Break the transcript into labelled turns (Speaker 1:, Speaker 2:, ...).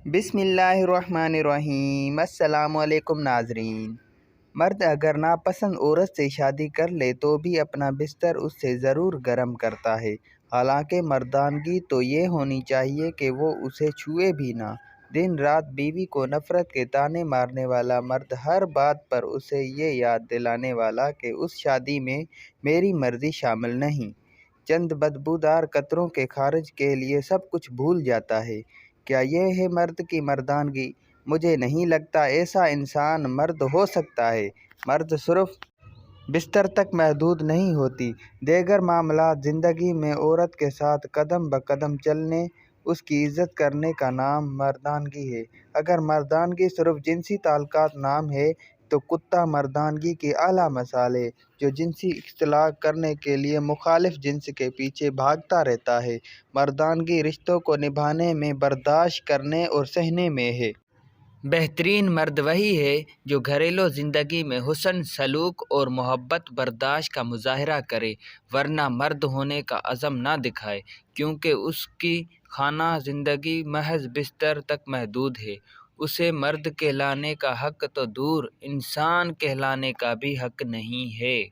Speaker 1: बिस्मिल्लाहिर्रहमानिर्रहीम। अस्सलाम वालेकुम नाजरीन। मर्द अगर नापसंद औरत से शादी कर ले तो भी अपना बिस्तर उससे ज़रूर गर्म करता है। हालांकि मर्दानगी तो ये होनी चाहिए कि वो उसे छुए भी ना। दिन रात बीवी को नफ़रत के ताने मारने वाला मर्द हर बात पर उसे ये याद दिलाने वाला कि उस शादी में मेरी मर्ज़ी शामिल नहीं। चंद बदबूदार कतरों के खारिज के लिए सब कुछ भूल जाता है। क्या ये है मर्द की मर्दानगी? मुझे नहीं लगता ऐसा इंसान मर्द हो सकता है। मर्द सिर्फ बिस्तर तक महदूद नहीं होती, दीगर मामलात ज़िंदगी में औरत के साथ कदम ब कदम चलने, उसकी इज़्ज़त करने का नाम मर्दानगी है। अगर मर्दानगी सिर्फ जिनसी ताल्लुकात नाम है तो कुत्ता मर्दानगी की आला मिसाल है, जो जिनसी इख्तिलात करने के लिए मुखालिफ जिन्स के पीछे भागता रहता है। मर्दानगी रिश्तों को निभाने में, बर्दाश्त करने और सहने में है।
Speaker 2: बेहतरीन मर्द वही है जो घरेलू ज़िंदगी में हुस्न, सलूक और मोहब्बत बर्दाश्त का मुजाहरा करे, वरना मर्द होने का अज़म ना दिखाए, क्योंकि उसकी खाना ज़िंदगी महज बिस्तर तक महदूद है। उसे मर्द कहलाने का हक़ तो दूर, इंसान कहलाने का भी हक़ नहीं है।